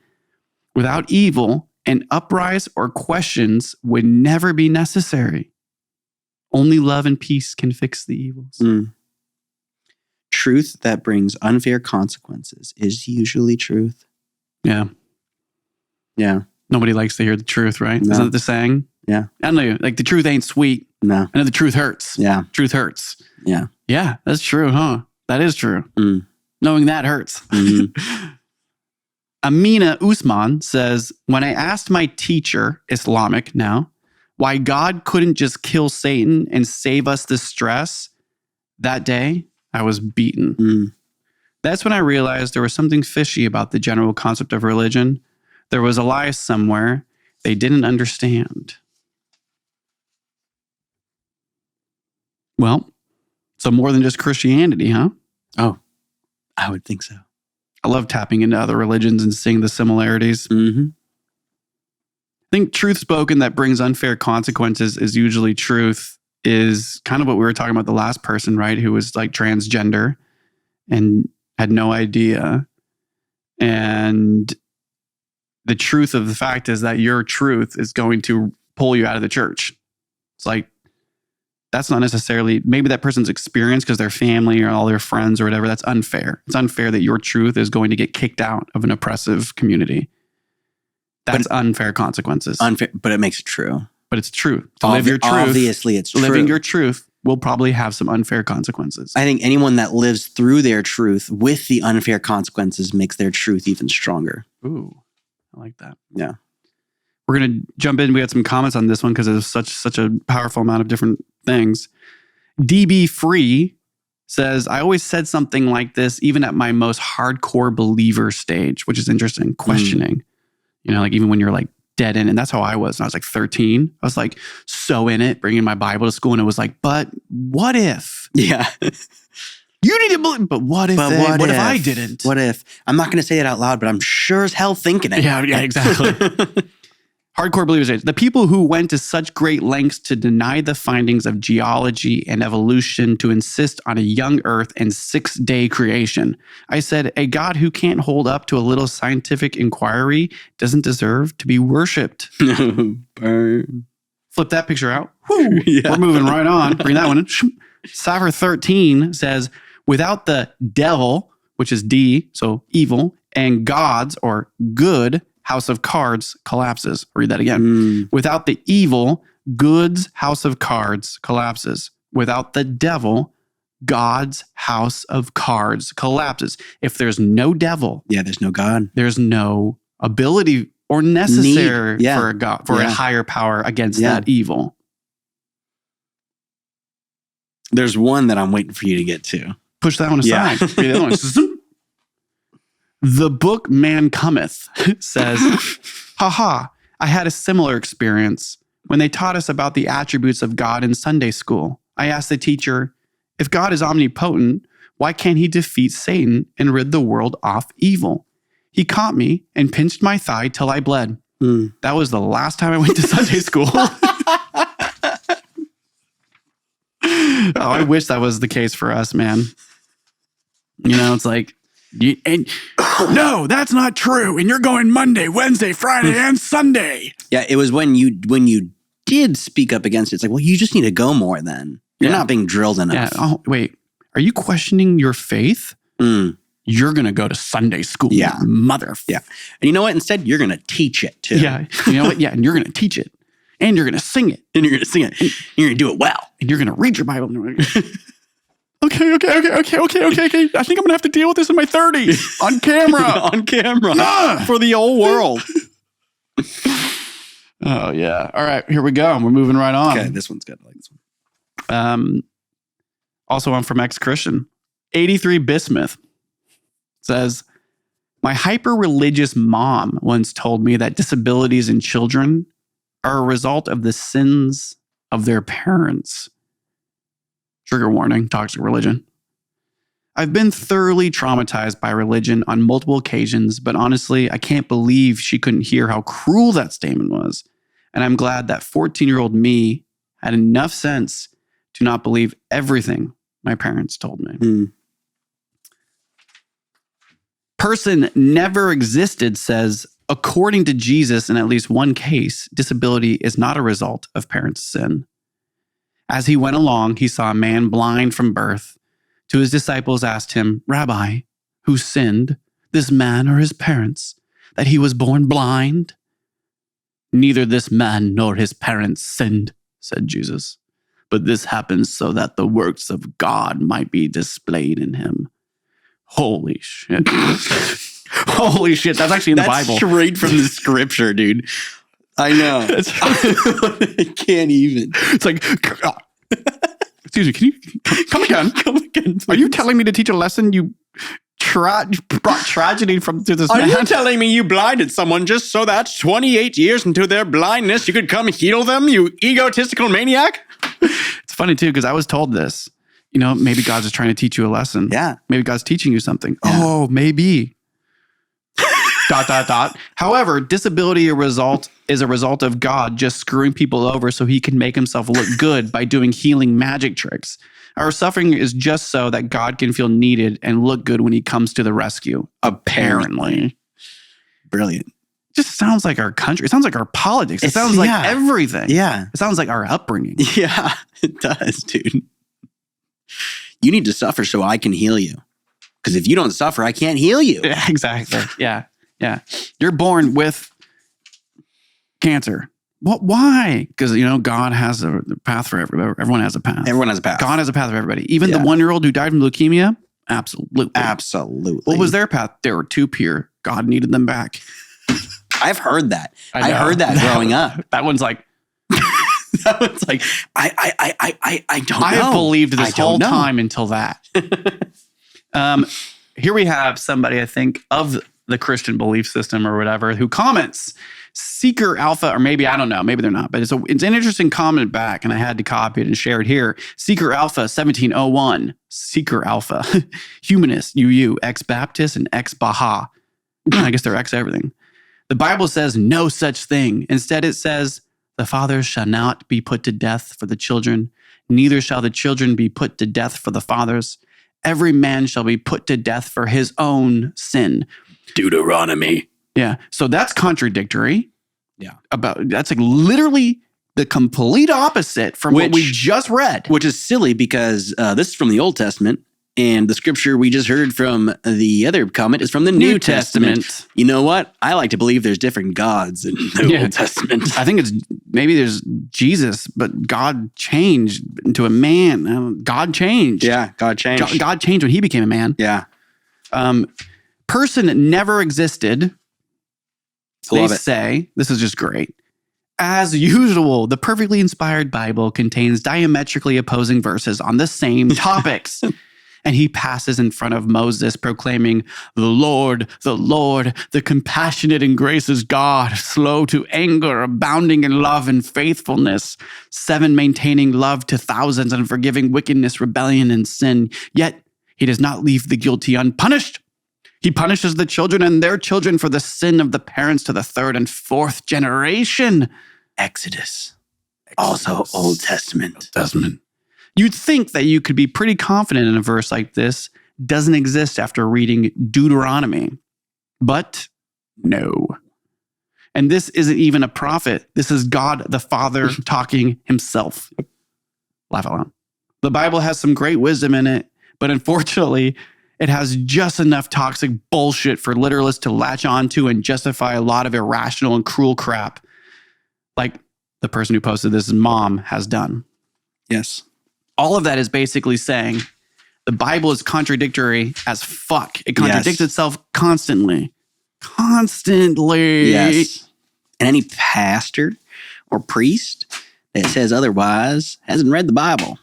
Without evil, an uprise or questions would never be necessary. Only love and peace can fix the evils. Truth that brings unfair consequences is usually truth. Yeah. Yeah. Nobody likes to hear the truth, right? No. Isn't that the saying? Yeah. I don't know. Like, the truth ain't sweet. No. I know the truth hurts. Yeah. Truth hurts. Yeah. Yeah, that's true, huh? That is true. Knowing that hurts. Amina Usman says, when I asked my teacher, Islamic now, why God couldn't just kill Satan and save us the stress, that day I was beaten. That's when I realized there was something fishy about the general concept of religion. There was a lie somewhere they didn't understand. Well, so more than just Christianity, huh? Oh, I would think so. I love tapping into other religions and seeing the similarities. I think truth spoken that brings unfair consequences is usually truth is kind of what we were talking about the last person, right? Who was like transgender and had no idea. And the truth of the fact is that your truth is going to pull you out of the church. It's like, that's not necessarily, maybe that person's experience because their family or all their friends or whatever, that's unfair. It's unfair that your truth is going to get kicked out of an oppressive community. That's unfair consequences. Unfair, but it makes it true. But it's true. To live your truth. Obviously, it's true. Living your truth will probably have some unfair consequences. I think anyone that lives through their truth with the unfair consequences makes their truth even stronger. Ooh, I like that. Yeah. We're going to jump in. We had some comments on this one because there's such a powerful amount of different things. DB Free says, I always said something like this, even at my most hardcore believer stage, which is interesting, questioning. You know, like even when you're like dead in, and that's how I was when I was like 13. I was like so in it, bringing my Bible to school, and it was like, but what if? Yeah. You need to believe, but what if? What if I didn't? What if? I'm not going to say it out loud, but I'm sure as hell thinking it. Yeah, exactly. Hardcore believers age. The people who went to such great lengths to deny the findings of geology and evolution to insist on a young earth and 6-day creation. I said, a God who can't hold up to a little scientific inquiry doesn't deserve to be worshipped. Burn. Flip that picture out. Woo, yeah. We're moving right on. Bring that one in. Cypher 13 says, without the devil, which is D, so evil, and gods or good, house of cards collapses. I'll read that again. Without the evil, God's house of cards collapses. Without the devil, God's house of cards collapses. If there's no devil, there's no God. There's no ability or necessary for a God, for a higher power against that evil. There's one that I'm waiting for you to get to. Push that one aside. The other one. The book Man Cometh says, haha, I had a similar experience when they taught us about the attributes of God in Sunday school. I asked the teacher, if God is omnipotent, why can't he defeat Satan and rid the world off evil? He caught me and pinched my thigh till I bled. That was the last time I went to Sunday school. I wish that was the case for us, man. You know, it's like, no, that's not true. And you're going Monday, Wednesday, Friday, and Sunday. Yeah, it was when you did speak up against it. It's like, well, you just need to go more then. You're not being drilled enough. Yeah. Oh, wait. Are you questioning your faith? You're going to go to Sunday school. Yeah. Motherfucker. Yeah. And you know what? Instead, you're going to teach it too. Yeah. You know what? Yeah. And you're going to teach it. And you're going to sing it. And you're going to sing it. And you're going to do it well. And you're going to read your Bible. Okay. I think I'm going to have to deal with this in my 30s on camera. On camera. For the whole world. Oh, yeah. All right. Here we go. We're moving right on. Okay. This one's good. I like this one. Also, I'm from ex-Christian. 83 Bismuth says, my hyper-religious mom once told me that disabilities in children are a result of the sins of their parents. Trigger warning, toxic religion. I've been thoroughly traumatized by religion on multiple occasions, but honestly, I can't believe she couldn't hear how cruel that statement was. And I'm glad that 14-year-old me had enough sense to not believe everything my parents told me. Person never existed says, according to Jesus, in at least one case, disability is not a result of parents' sin. As he went along, he saw a man blind from birth. To his disciples asked him, Rabbi, who sinned, this man or his parents, that he was born blind? Neither this man nor his parents sinned, said Jesus. But this happens so that the works of God might be displayed in him. Holy shit. Holy shit. That's actually in the Bible. Straight from the scripture, dude. I know. I can't even. It's like, excuse me, can you come again? Come again, please. Are you telling me to teach a lesson you brought tragedy to this man? Are you telling me you blinded someone just so that 28 years into their blindness you could come heal them, you egotistical maniac? It's funny too, because I was told this. You know, maybe God's just trying to teach you a lesson. Yeah. Maybe God's teaching you something. Yeah. Oh, maybe. ... However, disability is a result of God just screwing people over so he can make himself look good by doing healing magic tricks. Our suffering is just so that God can feel needed and look good when he comes to the rescue. Apparently. Brilliant. It just sounds like our country. It sounds like our politics. It sounds like everything. Yeah. It sounds like our upbringing. Yeah, it does, dude. You need to suffer so I can heal you. Because if you don't suffer, I can't heal you. Yeah, exactly. Yeah. You're born with cancer. What? Why? Because, God has a path for everybody. Everyone has a path. Everyone has a path. God has a path for everybody. Even the 1-year-old who died from leukemia? Absolutely. Absolutely. What was their path? They were too pure. God needed them back. I've heard that. I heard that growing up. That one's like, I don't know. I have believed this whole time until that. Here we have somebody, I think, of the Christian belief system or whatever, who comments, Seeker Alpha, or maybe, I don't know, maybe they're not, but it's an interesting comment back, and I had to copy it and share it here. Seeker Alpha 1701, Seeker Alpha, humanist, UU, ex-Baptist, and ex-Baha. I guess they're ex-everything. The Bible says no such thing. Instead, it says, the fathers shall not be put to death for the children, neither shall the children be put to death for the fathers. Every man shall be put to death for his own sin. Deuteronomy. Yeah. So that's contradictory. Yeah. That's like literally the complete opposite from what we just read. Which is silly because this is from the Old Testament, and the scripture we just heard from the other comment is from the New Testament. You know what? I like to believe there's different gods in the Old Testament. I think maybe there's Jesus, but God changed into a man. God changed. Yeah, God changed. God changed when he became a man. Yeah. Person never existed. They Love it. say, this is just great. As usual, the perfectly inspired Bible contains diametrically opposing verses on the same topics. And he passes in front of Moses proclaiming, the Lord, the compassionate and gracious God, slow to anger, abounding in love and faithfulness, 7, maintaining love to thousands and forgiving wickedness, rebellion, and sin. Yet he does not leave the guilty unpunished. He punishes the children and their children for the sin of the parents to the 3rd and 4th generation. Exodus. Also Old Testament. You'd think that you could be pretty confident in a verse like this doesn't exist after reading Deuteronomy. But no. And this isn't even a prophet. This is God the Father talking himself. Laugh out loud. The Bible has some great wisdom in it, but unfortunately, it has just enough toxic bullshit for literalists to latch onto and justify a lot of irrational and cruel crap, like the person who posted this mom has done. Yes. All of that is basically saying the Bible is contradictory as fuck. It contradicts itself constantly. Yes. And any pastor or priest that says otherwise hasn't read the Bible.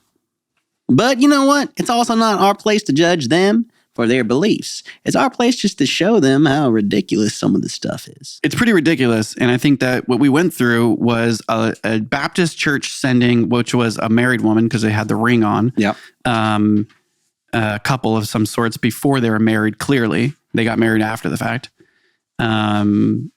But you know what? It's also not our place to judge them for their beliefs. It's our place just to show them how ridiculous some of this stuff is. It's pretty ridiculous. And I think that what we went through was a Baptist church sending, which was a married woman because they had the ring on. Yeah. A couple of some sorts before they were married, clearly. They got married after the fact. Telling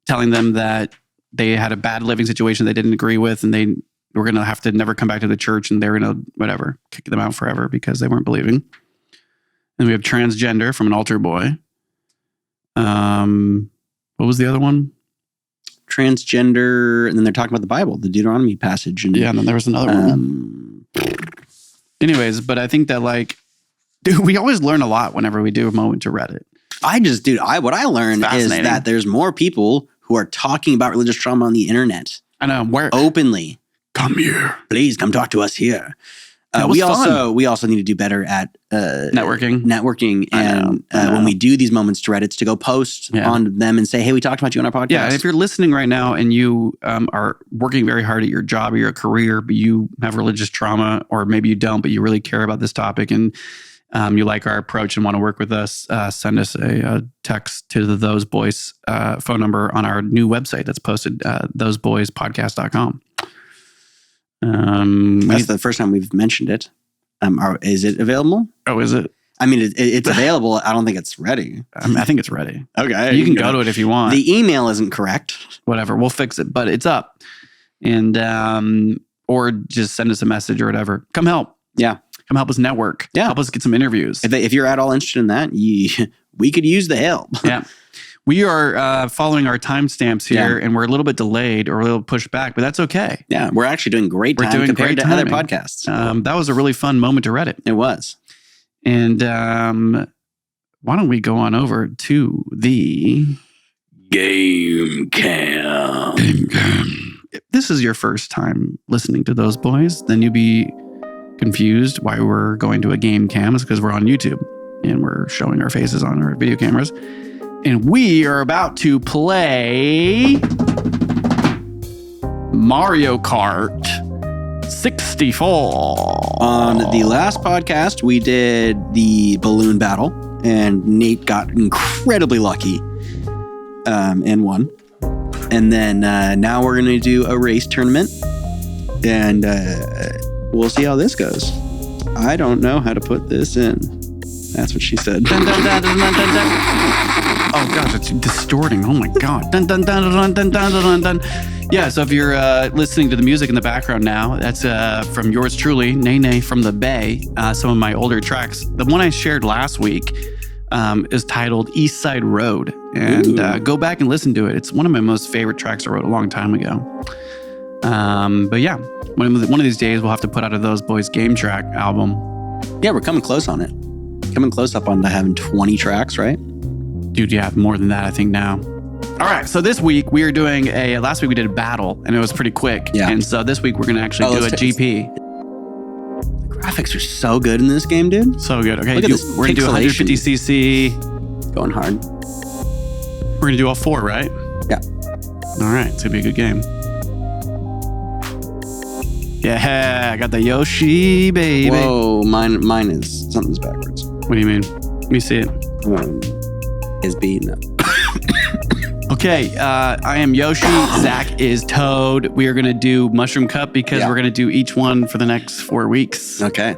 them that they had a bad living situation they didn't agree with, and they were going to have to never come back to the church, and they were going to, kick them out forever because they weren't believing. And we have transgender from an altar boy. What was the other one? Transgender, and then they're talking about the Bible, the Deuteronomy passage. And, and then there was another one. Anyways, but I think that dude, we always learn a lot whenever we do a moment to Reddit. What I learned is that there's more people who are talking about religious trauma on the internet. I know. Openly. Come here. Please come talk to us here. We also need to do better at networking, and when we do these moments to Reddits, to go post on them and say, hey, we talked about you on our podcast. Yeah, and if you're listening right now and you are working very hard at your job or your career, but you have religious trauma, or maybe you don't, but you really care about this topic and you like our approach and want to work with us, send us a text to the Those Boys phone number on our new website that's posted, thoseboyspodcast.com. That's the first time we've mentioned it. Is it available? Oh, is it? I mean, it's available. I don't think it's ready. I think it's ready. Okay. You can go to it if you want. The email isn't correct. Whatever. We'll fix it, but it's up. And, or just send us a message or whatever. Come help. Yeah. Come help us network. Yeah. Help us get some interviews. If you're at all interested in that, we could use the help. Yeah. We are following our timestamps here, and we're a little bit delayed or a little pushed back, but that's okay. Yeah, we're actually doing great time compared to other podcasts. That was a really fun moment to Reddit. It was. And why don't we go on over to the Game Cam. if this is your first time listening to those boys, then you'd be confused why we're going to a game cam. It's because we're on YouTube and we're showing our faces on our video cameras. And we are about to play Mario Kart 64. On the last podcast, we did the balloon battle, and Nate got incredibly lucky and won. And then now we're going to do a race tournament, and we'll see how this goes. I don't know how to put this in. That's what she said. Dun, dun, dun, dun, dun, dun, dun. Oh gosh, it's distorting. Oh my god. Dun, dun, dun, dun, dun, dun, dun, dun. Yeah, so if you're listening to the music in the background now, that's from yours truly, Nene from the Bay. Some of my older tracks. The one I shared last week is titled East Side Road. And go back and listen to it. It's one of my most favorite tracks I wrote a long time ago. But yeah, one of these days we'll have to put out a Those Boys game track album. Yeah, we're coming close on it. Coming close up on having 20 tracks, right? Dude, yeah, more than that, I think now. All right, so this week we are doing last week we did a battle and it was pretty quick. Yeah. And so this week we're going to actually do a GP. The graphics are so good in this game, dude. So good. Okay, Look at this we're going to do pixelation. 150cc. Going hard. We're going to do all 4, right? Yeah. All right, it's going to be a good game. Yeah, I got the Yoshi, baby. Whoa, mine is, something's backwards. What do you mean? Let me see it. Is beaten up. Okay, I am Yoshi. Zach is Toad. We are going to do Mushroom Cup because we're going to do each one for the next 4 weeks. Okay.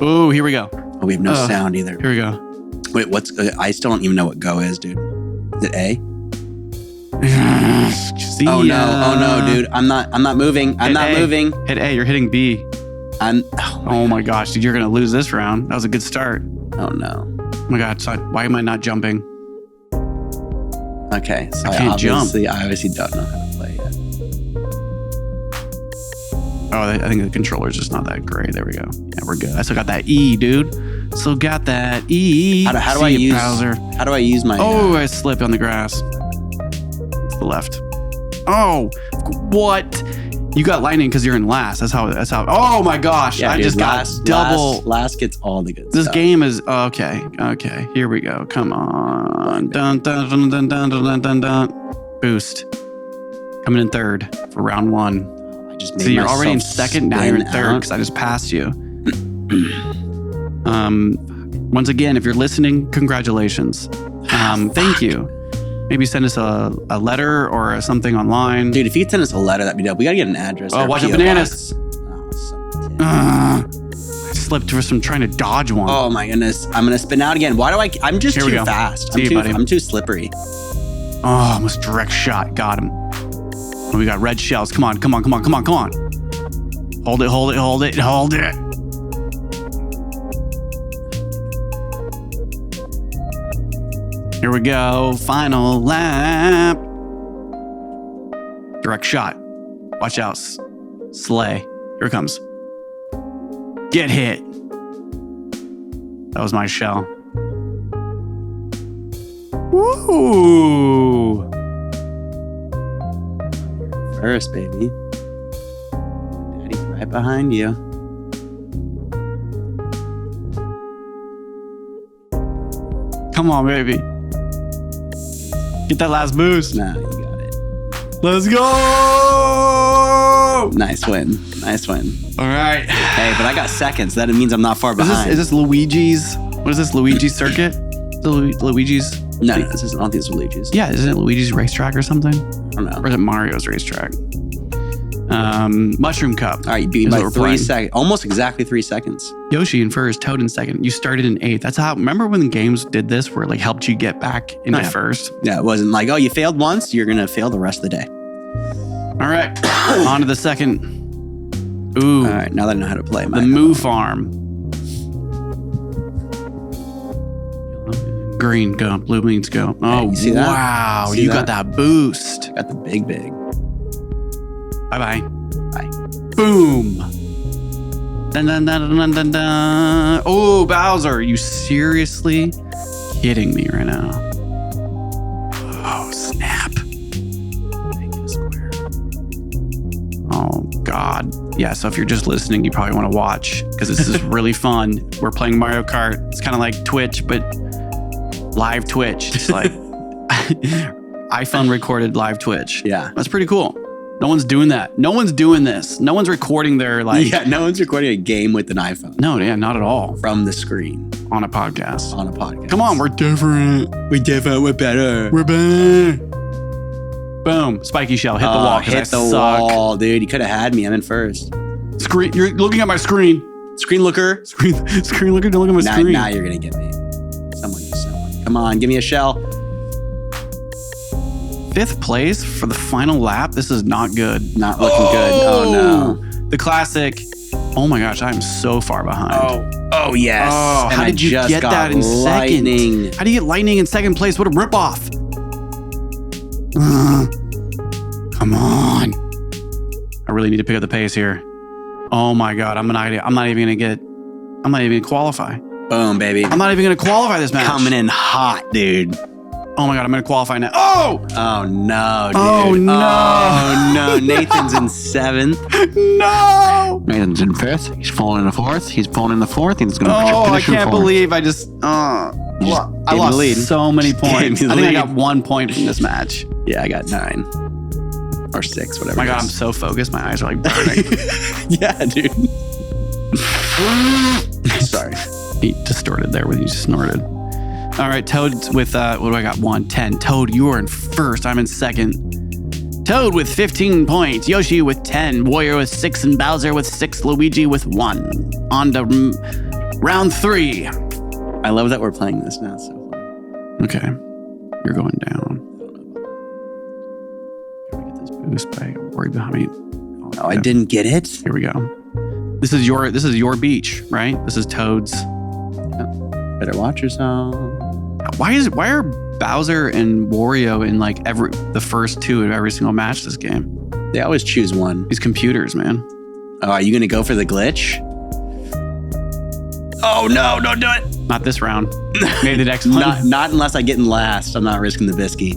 Oh, here we go. Oh, we have no sound either. Here we go. Wait, I still don't even know what go is, dude. Is it A? See Oh ya. no, dude. I'm not moving. I'm not moving. Hit A, you're hitting B. Oh my gosh, dude, you're going to lose this round. That was a good start. oh no. Oh my God, so why am I not jumping? Okay, so I can't jump. I obviously don't know how to play yet. Oh, I think the controller's just not that great. There we go. Yeah, we're good. I still got that E, dude. Still got that E. How do I use browser? How do I use my? Oh, I slipped on the grass. It's the left. Oh, what? You got lightning because you're in last. That's how. Oh my gosh! Yeah, I dude, just got double. Last gets all the good This stuff. game is okay. Okay, here we go. Come on. Dun dun dun dun dun dun dun dun dun. Boost. Coming in third for round 1. I just made So you're already in myself second. Now you're in spin third out. because I just passed you. Once again, if you're listening, congratulations. Thank you. Maybe send us a letter or something online. Dude, if you could send us a letter, that'd be dope. We gotta get an address. Oh, or a watch out, PO bananas. box. Oh, son of a tip. I slipped for some trying to dodge one. Oh my goodness. I'm gonna spin out again. Why do I'm just Here we too go. fast. See you, buddy. I'm too slippery. Oh, almost direct shot. Got him. Oh, we got red shells. Come on. Hold it. Here we go. Final lap. Direct shot. Watch out. Slay. Here it comes. Get hit. That was my shell. Woo! First, baby. Daddy's right behind you. Come on, baby. Get that last boost. Nah, you got it. Let's go! Nice win. All right. Hey, but I got seconds. That means I'm not far behind. Is this Luigi's? What is this, Luigi's circuit? Luigi's? No, this isn't. I don't think it's Luigi's. Yeah, isn't it Luigi's racetrack or something? I don't know. Or is it Mario's racetrack? Mushroom Cup. All right, you beat me is by what we're 3 playing. seconds. Almost exactly 3 seconds. Yoshi in first, Toad in second. You started in 8th. That's how. Remember when the games did this, where it like helped you get back into first? Yeah, it wasn't like, oh, you failed once, you're gonna fail the rest of the day. All right, on to the second. Ooh, All right, now that I know how to play, the Moo Farm. Green go, blue means go. Oh, you see that? wow, See you that? got that boost. got the big. Bye. Bye. Boom. Dun, dun, dun, dun, dun, dun. Oh, Bowser, are you seriously kidding me right now? Oh, snap. Thank you, square. Oh, God. Yeah, so if you're just listening, you probably want to watch because this is really fun. We're playing Mario Kart. It's kind of like Twitch, but live Twitch. It's like iPhone recorded live Twitch. Yeah. That's pretty cool. No one's doing that. No one's doing this. No one's recording their Yeah, no one's recording a game with an iPhone. No, yeah, not at all. From the screen. On a podcast. On a podcast. Come on, we're different. We're different. We're better. We're better. Boom. Spiky shell. Hit the wall. Hit the wall, dude. You could have had me. I'm in first. Screen. You're looking at my screen. Screen looker. Screen looker. Don't look at my screen. Now you're going to get me. Someone. Come on. Give me a shell. 5th place for the final lap. This is not good. Not looking good. Oh, no. The classic. Oh, my gosh. I'm so far behind. Oh yes. Oh, how did you get that in lightning. second? How do you get lightning in second place? What a ripoff. Come on. I really need to pick up the pace here. Oh my God. I'm not even gonna qualify. Boom, baby. I'm not even gonna qualify this match. Coming in hot, dude. Oh my God, I'm gonna qualify now. Oh! Oh no, dude. Oh no. Oh no. Nathan's in 7th. No! Nathan's in 5th. He's falling in the 4th. He's falling in the 4th. He's gonna I can't believe I just I lost so many points. I think I got 1 point from this match. Yeah, I got 9. Or 6, whatever. Oh my God, I'm so focused. My eyes are like burning. Yeah, dude. Sorry. He distorted there when you snorted. All right, Toad's with, what do I got? 1, 10. Toad, you are in first. I'm in second. Toad with 15 points. Yoshi with 10. Warrior with 6. And Bowser with 6. Luigi with 1. On to round 3. I love that we're playing this now. So okay. You're going down. Can we get this boost by worried behind me? Oh, I didn't get it. Here we go. This is your beach, right? This is Toad's. Better watch yourself. Why are Bowser and Wario in like the first 2 of every single match this game? They always choose one. These computers, man. Oh, are you gonna go for the glitch? Oh no, don't do it. Not this round. Maybe the next one. Not unless I get in last. I'm not risking the biscuit.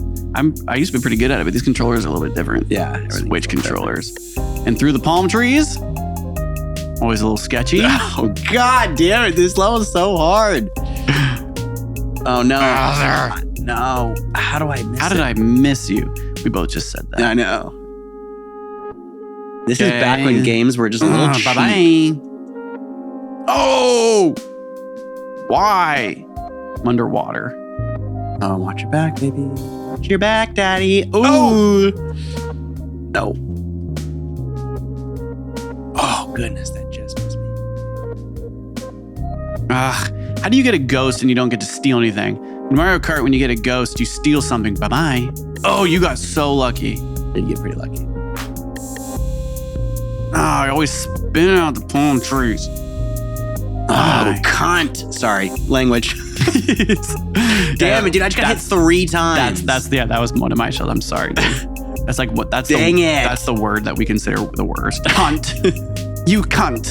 I used to be pretty good at it, but these controllers are a little bit different. Yeah. Switch controllers. And through the palm trees. Always a little sketchy. Oh God damn it. This level is so hard. Oh no. Bowser. No. How did I miss you? We both just said that. I know. This is back when games were just a little cheap. Bye-bye. Oh! Why? I'm underwater. Oh, watch your back, baby. Watch your back, daddy. Ooh. Oh! No. Oh, goodness. That just missed me. How do you get a ghost and you don't get to steal anything? In Mario Kart, when you get a ghost, you steal something. Bye-bye. Oh, you got so lucky. Did get pretty lucky. I always spin out the palm trees. Oh, cunt. Sorry. Language. Damn it, dude. I just got hit 3 times. That was one of my shells. I'm sorry, dude. That's like what? That's Dang it. That's the word that we consider the worst. Cunt. You cunt.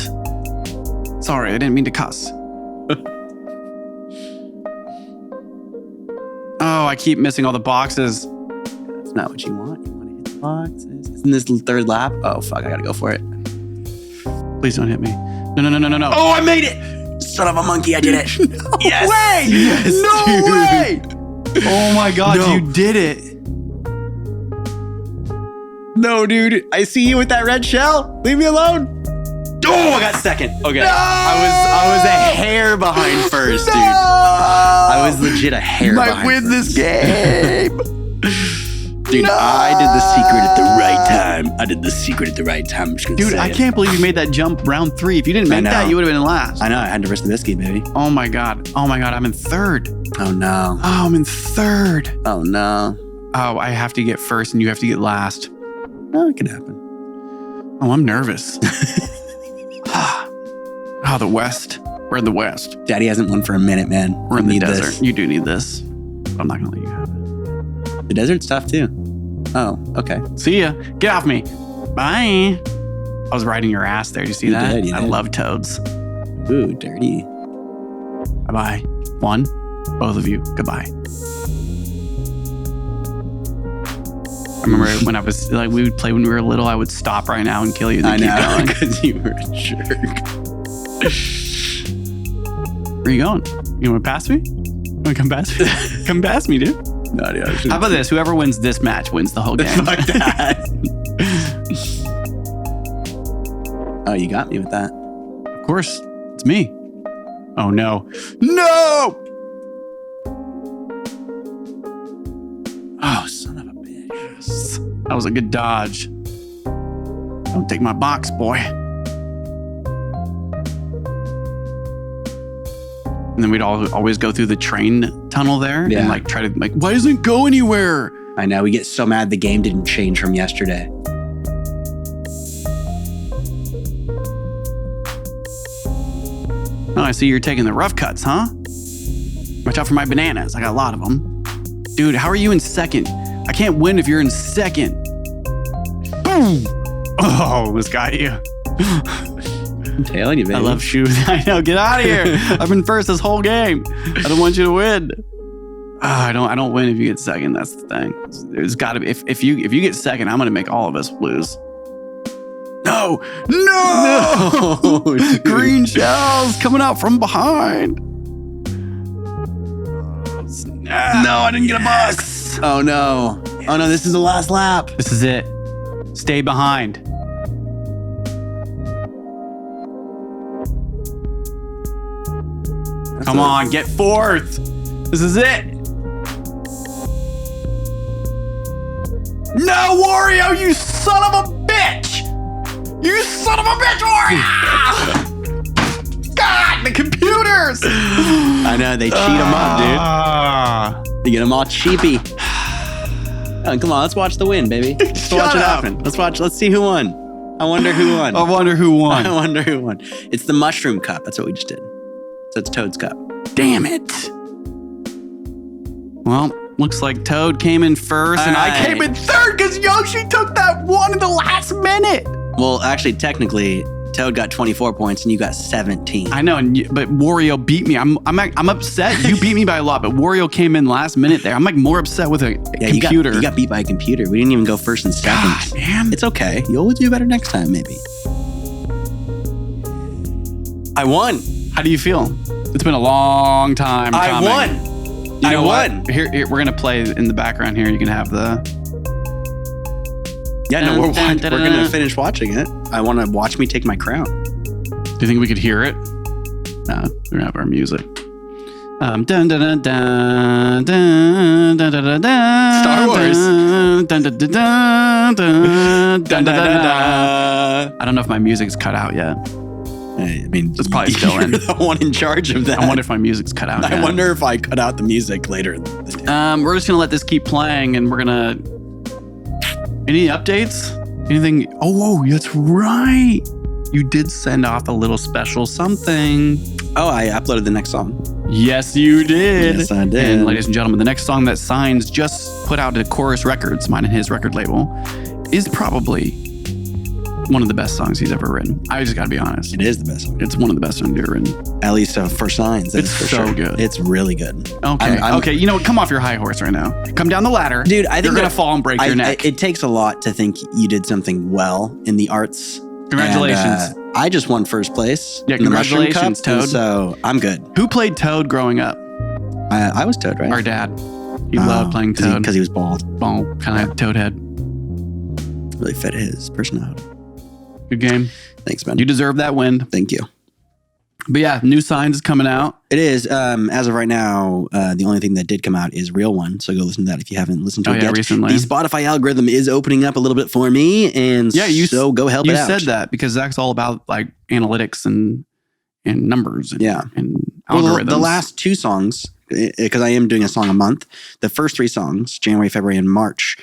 Sorry, I didn't mean to cuss. Oh, I keep missing all the boxes. That's not what you want. You want to hit the boxes. Isn't this 3rd lap? Oh, fuck. I got to go for it. Please don't hit me. No. Oh, I made it. Son of a monkey. I did it. No yes. way. Yes, no dude. way. Oh, my God. No. You did it. No, dude. I see you with that red shell. Leave me alone. Oh, I got 2nd. Okay. No! I was a hair behind first, dude. I was legit a hair behind Might win first. this game. Dude, No! I did the secret at the right time. I'm just gonna Dude, say I can't believe you made that jump round 3. If you didn't make that, you would have been in last. I know. I had to risk the biscuit, baby. Oh my God. I'm in 3rd. Oh, no. Oh, I'm in 3rd. Oh, no. Oh, I have to get first and you have to get last. No, it can happen. Oh, I'm nervous. Oh, the West. We're in the West. Daddy hasn't won for a minute, man. We're in the desert. This. You do need this. I'm not going to let you have it. The desert's tough, too. Oh, okay. See ya. Get off me. Bye. I was riding your ass there. Did you see that? You I did. love toads. Ooh, dirty. Bye-bye. 1, both of you. Goodbye. remember when I was like, we would play when we were little. I would stop right now and kill you. I Keep know, going. because you were a jerk. Where are you going? You want to pass me? Want to come past me? Come past me, dude. No, dude, How about this? Whoever wins this match wins the whole game. Fuck that. Oh, you got me with that. Of course, it's me. Oh no. No! Oh, son of a bitch. That was a good dodge. Don't take my box, boy. And then we'd always go through the train tunnel there and like try to why doesn't it go anywhere? I know, we get so mad the game didn't change from yesterday. Oh, I see you're taking the rough cuts, huh? Watch out for my bananas. I got a lot of them. Dude, how are you in second? I can't win if you're in second. Boom! Oh, almost got you. I'm tailing you, baby. I love shoes. I know. Get out of here. I've been first this whole game. I don't want you to win. I don't win if you get second. That's the thing. There's got to be. If you get second, I'm gonna make all of us lose. No! Green shells coming out from behind. No, I didn't get a box. Oh no. Oh no, this is the last lap. This is it. Stay behind. Come on, get fourth. This is it. No, Wario, you son of a bitch! You son of a bitch, Wario! God, the computers! I know, they cheat them up, dude. They get them all cheapy. Oh, come on, let's watch the win, baby. Let's watch it happen. Let's see who won. I wonder who won. I wonder who won. I wonder who won. It's the mushroom cup. That's what we just did. So it's Toad's cup. Damn it. Well, looks like Toad came in first and I came in third because Yoshi took that one in the last minute. Well, actually, technically, Toad got 24 points and you got 17. I know, but Wario beat me. I'm upset. You beat me by a lot, but Wario came in last minute there. I'm like more upset with a computer. You got beat by a computer. We didn't even go first and second. God, man. It's okay. You'll do better next time, maybe. I won. How do you feel? It's been a long time coming. I won. You know what? Here, we're going to play in the background here. You can have the... Yeah, no, we're going to finish watching it. I want to watch me take my crown. Do you think we could hear it? No, we're going to have our music. Dun, dun, dun, dun, dun, dun, dun, dun, Star Wars. Dun, dun, dun, dun, dun, dun, dun, dun. I don't know if my music's cut out yet. I mean, it's probably still in. You're the one in charge of that. I wonder if my music's cut out. I wonder if I cut out the music later. We're just gonna let this keep playing, and we're gonna. Any updates? Anything? Oh, that's right. You did send off a little special something. Oh, I uploaded the next song. Yes, you did. Yes, I did. And ladies and gentlemen, the next song that Signs just put out to Chorus Records, mine and his record label, is probably one of the best songs he's ever written. I just gotta be honest. It is the best song. It's one of the best songs he's ever written. At least for Signs. It's for so good. It's really good. Okay. Okay. You know what? Come off your high horse right now. Come down the ladder. Dude, I think you're going to fall and break your neck. It takes a lot to think you did something well in the arts. Congratulations. And, I just won first place. Yeah, in the Mushroom congratulations, Cup, Toad. So I'm good. Who played Toad growing up? I was Toad, right? Our dad. He loved playing Toad. Because he was bald. Bald, kind of like Toad head. Really fit his personality. Good game. Thanks, man. You deserve that win. Thank you. But yeah, new Signs is coming out. It is. As of right now, the only thing that did come out is Real One. So go listen to that if you haven't listened to it yet. Recently. The Spotify algorithm is opening up a little bit for me. And so go help it out. You said that because Zach's all about like analytics and numbers and, and algorithms. Well, the last two songs, because I am doing a song a month, the first three songs, January, February, and March,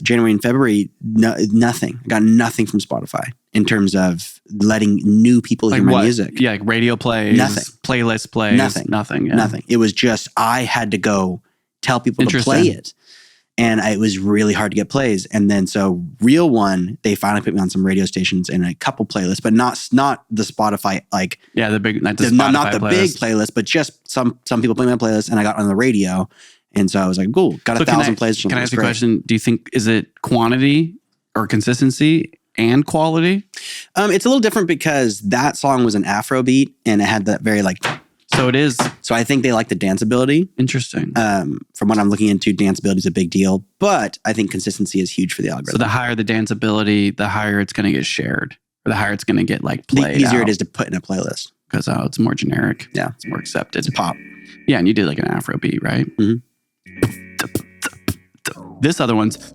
January and February, nothing. I got nothing from Spotify in terms of letting new people hear my music. Yeah, like radio plays, nothing. Playlist plays, nothing. Yeah. Nothing. It was just I had to go tell people to play it, and it was really hard to get plays. And then so Real One, they finally put me on some radio stations and a couple playlists, but not the Spotify the big, not the big playlist, but just some people playing my playlist, and I got on the radio. And so I was like, cool, got 1,000 plays. Can I ask you a question? Do you think, is it quantity or consistency and quality? It's a little different because that song was an Afro beat and it had that very like. So it is. So I think they like the danceability. Interesting. From what I'm looking into, danceability is a big deal, but I think consistency is huge for the algorithm. So the higher the danceability, the higher it's going to get shared, or the higher it's going to get like played. The easier it is to put in a playlist. Because it's more generic. Yeah. It's more accepted. It's pop. Yeah, and you did like an Afro beat, right? Mm-hmm. This other one's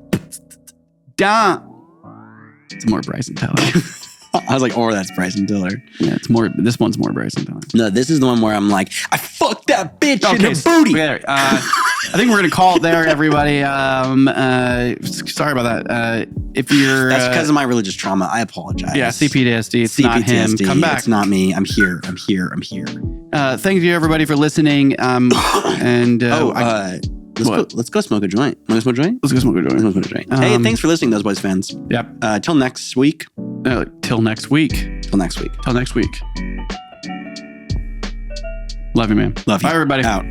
da. It's more Bryson Tiller. I was like, that's Bryson Tiller. Yeah, it's more. This one's more Bryson Tiller. No, this is the one where I'm like, I fucked that bitch in the booty. I think we're gonna call it there, everybody. Sorry about that. If you're that's because of my religious trauma. I apologize. Yeah, CPTSD. It's not him. Come back. It's not me. I'm here. Thank you everybody for listening. Let's go smoke a joint. Want to smoke a joint? Let's go smoke a joint. Hey, thanks for listening, Those Boys fans. Yep. Till next week. Till next week. Till next week. Love you, man. Love you. Bye, everybody. Out.